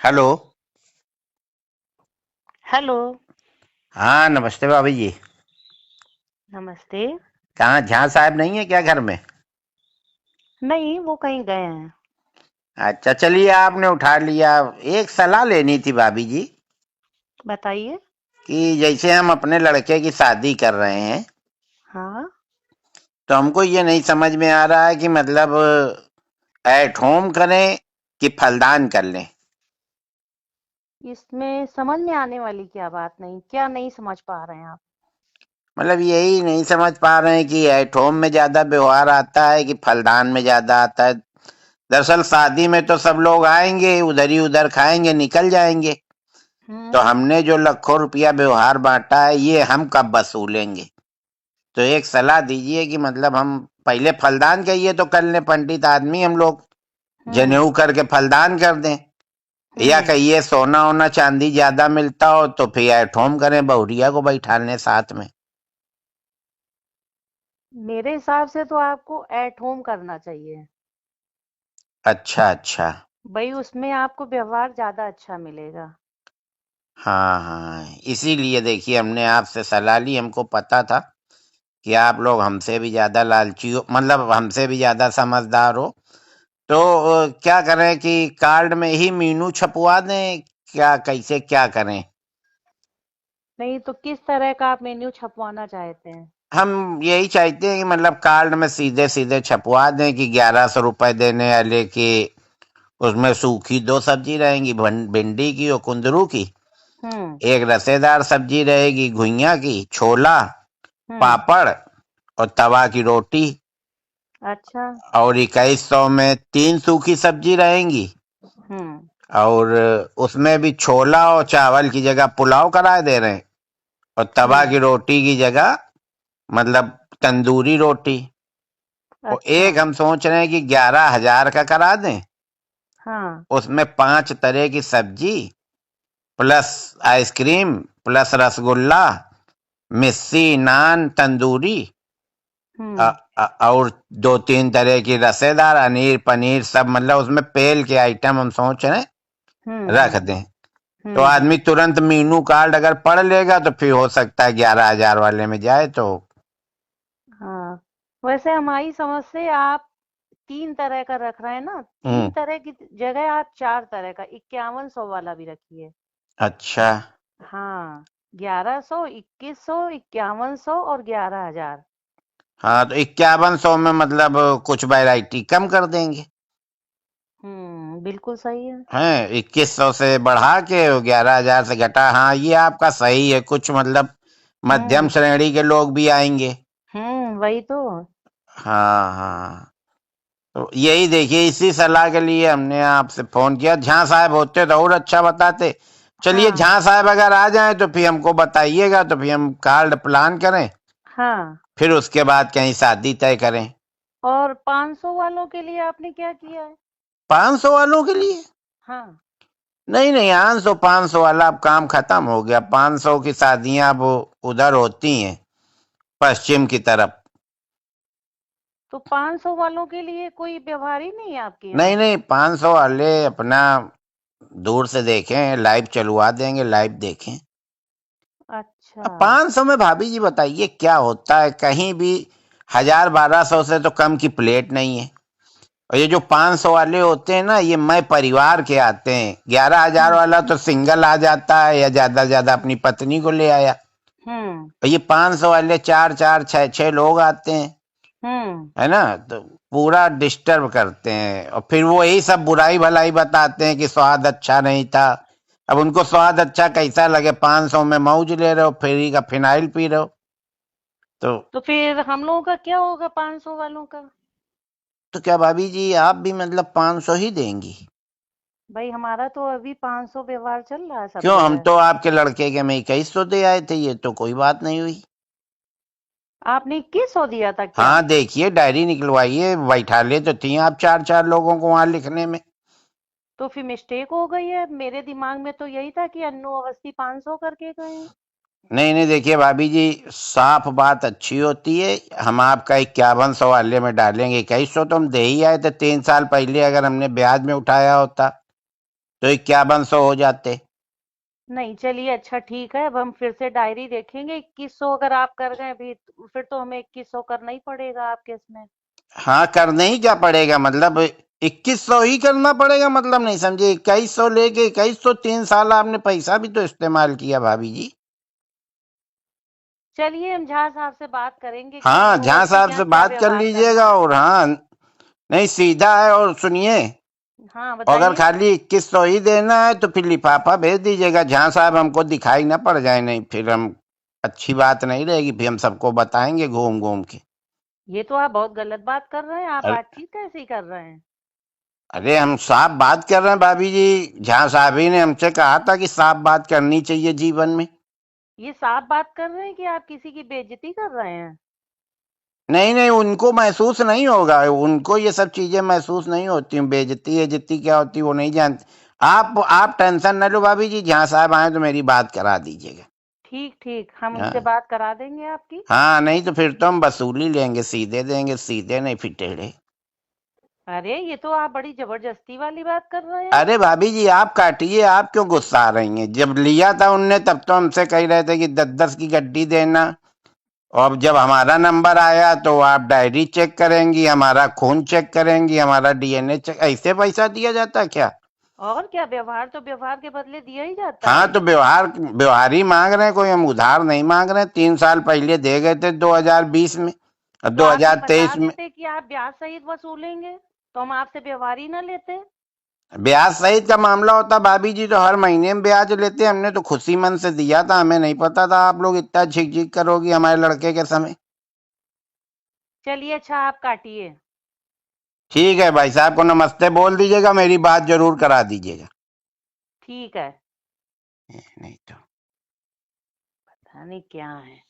Hello. Hello. हाँ, नमस्ते भाभी जी। नमस्ते। कहाँ झा साहब नहीं है क्या घर में? नहीं, वो कहीं गए हैं। अच्छा, चलिए आपने उठा लिया। एक सलाह लेनी थी भाभी जी बताइए। कि जैसे हम अपने लड़के की शादी कर रहे हैं, हाँ। तो हमको ये नहीं समझ में आ रहा है कि मतलब एट होम करें कि फलदान कर लें। इसमें समझ में आने वाली क्या बात नहीं, क्या नहीं समझ पा रहे हैं आप? मतलब यही नहीं समझ पा रहे हैं कि एट होम में ज्यादा व्यवहार आता है कि फलदान में ज्यादा आता है। दरअसल शादी में तो सब लोग आएंगे, उधर ही उधर खाएंगे, निकल जाएंगे। तो हम्म। हमने जो लाखों रुपया व्यवहार बांटा है, ये हम कब वसूलेंगे? तो एक सलाह दीजिए कि मतलब हम पहले फलदान कहिए तो कर लें, पंडित आदमी हम लोग, हम्म। जनेऊ करके फलदान कर दें। या हम्म। कहिए सोना ओना चांदी ज्यादा मिलता हो तो फिर एट होम करें, बहुरिया को बैठा लें साथ में। मेरे हिसाब से तो आपको एट होम करना चाहिए। अच्छा अच्छा। भाई, उसमें आपको व्यवहार ज्यादा अच्छा मिलेगा। हाँ हाँ, इसीलिए देखिए हमने आपसे सलाह ली। हमको पता था कि आप लोग हमसे भी ज्यादा लालची हो, मतलब हमसे भी ज्यादा समझदार हो। तो क्या करें कि कार्ड में ही मीनू छपवा दें, क्या कैसे क्या करें? नहीं तो किस तरह का आप मेन्यू छपवाना चाहते हैं? हम यही चाहते हैं कि मतलब कार्ड में सीधे सीधे छपवा दें कि 1100 रुपए देने वाले की, उसमें सूखी दो सब्जी रहेंगी, भिंडी की और कुंदरू की। हम्म। एक रसेदार सब्जी रहेगी घुइया की, छोला, हम्म। पापड़ और तवा की रोटी। अच्छा। और 2100 में 3 सूखी सब्जी रहेंगी। हम्म। और उसमें भी छोला और चावल की जगह पुलाव कराए दे रहे हैं। और तवा हम्म। की रोटी की जगह मतलब तंदूरी रोटी। और अच्छा। एक हम सोच रहे हैं कि 11,000 का करा दें। हाँ। उसमें 5 तरह की सब्जी, प्लस आइसक्रीम, प्लस रसगुल्ला, मिस्सी, नान, तंदूरी, हम्म। और 2-3 तरह की रसेदार, अनीर, पनीर, सब मतलब उसमें पेल के आइटम हम सोच रहे हैं रख हम्म। दें। तो हम्म। आदमी तुरंत मीनू कार्ड अगर पढ़ लेगा तो फिर हो सकता है 11,000 वाले में जाए तो। हाँ। वैसे हमारी समझ से आप 3 तरह का रख रहे हैं ना, 3 हम्म। तरह की जगह आप 4 तरह का 5100 वाला भी रखिए। अच्छा। हाँ। 1100, 2100, 5100 और 11,000। हाँ, तो 5100 में मतलब कुछ वैरायटी कम कर देंगे। बिल्कुल सही है। हैं, 2100 से बढ़ा के 11,000 से घटा। हाँ, ये आपका सही है। कुछ मतलब मध्यम हम्म। श्रेणी के लोग भी आएंगे। वही तो। हाँ हाँ। तो यही देखिए, इसी सलाह के लिए हमने आपसे फोन किया। झा साहब होते तो और अच्छा बताते। चलिए, हाँ। झा साहब अगर आ जाएं तो फिर हमको बताइएगा, तो फिर हम कार्ड प्लान करें, हाँ। फिर उसके बाद कहीं शादी तय करें। और 500 वालों के लिए आपने क्या किया है? 500 वालों के लिए? हाँ। नहीं नहीं, 500 वाला अब काम खत्म हो गया। 500 की शादियां अब उधर होती हैं, पश्चिम की तरफ। तो 500 वालों के लिए कोई व्यवहार ही नहीं है आपके नहीं यहाँ? नहीं, 500 वाले अपना दूर से देखें, लाइव चलवा देंगे, लाइव देखें। अच्छा। अब 500 में भाभी जी बताइए क्या होता है? कहीं भी 1000-1200 से तो कम की प्लेट नहीं है। और ये जो 500 वाले होते हैं ना, ये मैं परिवार के आते हैं। 11,000 हम्म। वाला तो सिंगल आ जाता है, या ज्यादा से ज्यादा अपनी पत्नी को ले आया। हम्म। और ये 500 वाले चार चार छह छह लोग आते हैं, हम्म। है ना? तो पूरा डिस्टर्ब करते हैं, और फिर वो यही सब बुराई भलाई बताते हैं कि स्वाद अच्छा नहीं था। अब उनको स्वाद अच्छा कैसा लगे? 500 में मौज ले रहे हो, फ्री का फिनाइल पी रहे हो। तो तो फिर हम लोगों का क्या होगा 500 वालों का? तो क्या भाभी जी आप भी मतलब 500 ही देंगी? भाई, हमारा तो अभी 500 व्यवहार चल रहा है सब क्यों, हम जगह। तो आपके लड़के के में 2100 दे आए थे, ये तो कोई बात नहीं हुई। आपने 2100 दिया था क्या? हाँ, देखिए डायरी निकलवाइए, बैठा ले तो थी आप चार चार लोगों को वहां लिखने में। तो फिर मिस्टेक हो गई है। मेरे दिमाग में तो यही था कि अन्नू अवस्थी 500 करके गए हैं। नहीं नहीं, देखिए भाभी जी, साफ बात अच्छी होती है। हम आपका 5100 वाले में डालेंगे। 2100 तो हम दे ही आए थे 3 साल पहले, अगर हमने ब्याज में उठाया होता। तो 5100 हो जाते। नहीं, चलिए अच्छा ठीक है, अब हम फिर से डायरी देखेंगे। 2100 अगर आप कर गए भी, फिर तो हमें 2100 करना ही पड़ेगा आपके इसमें। हाँ, करने ही क्या पड़ेगा, मतलब 2100 ही करना पड़ेगा, मतलब नहीं समझे। 2100 लेके 2100, 3 साल आपने पैसा भी तो इस्तेमाल किया भाभी जी। चलिए हम झा साहब से बात करेंगे कि हाँ, वो झा आपके साहब यहाँ से क्या बात कर व्यवहार करना लीजिएगा। है। और हाँ, नहीं सीधा है। और सुनिए, हाँ अगर बताइए। खाली 2100 ही देना है तो फिर लिफाफा भेज दीजिएगा। झा साहब हमको दिखाई ना पड़ जाए, नहीं फिर हम अच्छी बात नहीं रहेगी, फिर हम सबको बताएंगे घूम घूम के। ये तो आप बहुत गलत बात कर रहे हैं, आप अरे बातचीत कैसी कर रहे हैं। अरे, हम साफ बात कर रहे हैं भाभी जी। झा साहब ही ने हमसे कहा था कि साफ बात करनी चाहिए जीवन में। ये साफ बात कर रहे हैं कि आप किसी की बेइज्जती कर रहे हैं। नहीं नहीं, उनको महसूस नहीं होगा, उनको ये सब चीजें महसूस नहीं होती। बेइज्जती इज्जती क्या होती है वो नहीं जानते। आप टेंशन न लो भाभी जी, जहाँ साहब आए तो मेरी बात करा दीजिएगा। ठीक ठीक, हम उनसे हाँ बात करा देंगे आपकी। हाँ, नहीं तो फिर तो हम वसूली लेंगे, सीधे देंगे, सीधे नहीं फिर टेढ़े। अरे ये तो आप बड़ी जबरदस्ती वाली बात कर रहे हैं। अरे भाभी जी, आप काटिए, आप क्यों गुस्सा आ रही हैं। जब लिया था उनने तब तो हमसे कह रहे थे कि 10-10 की गड्डी देना। और जब हमारा नंबर आया तो आप डायरी चेक करेंगी, हमारा खून चेक करेंगी, हमारा डीएनए चेक। ऐसे पैसा दिया जाता है क्या। और क्या, व्यवहार तो व्यवहार के बदले दिया ही जाता हाँ, है। तो व्यवहार व्यवहार ही मांग रहे हैं, कोई हम उधार नहीं मांग रहे हैं। 3 साल पहले दे गए थे 2020 में और तो आप ये बता 2023 में। देते कि आप ब्याज सहित वसूलेंगे, तो हम आपसे व्यवहार ही ना लेते। ब्याज सहित का मामला होता भाभी जी तो हर महीने में ब्याज लेते। हमने तो खुशी मन से दिया था, हमें नहीं पता था आप लोग इतना झिक झिक करोगी हमारे लड़के के समय। चलिए अच्छा, आप काटिए। ठीक है, भाई साहब को नमस्ते बोल दीजिएगा, मेरी बात जरूर करा दीजिएगा। ठीक है। नहीं तो पता नहीं क्या है।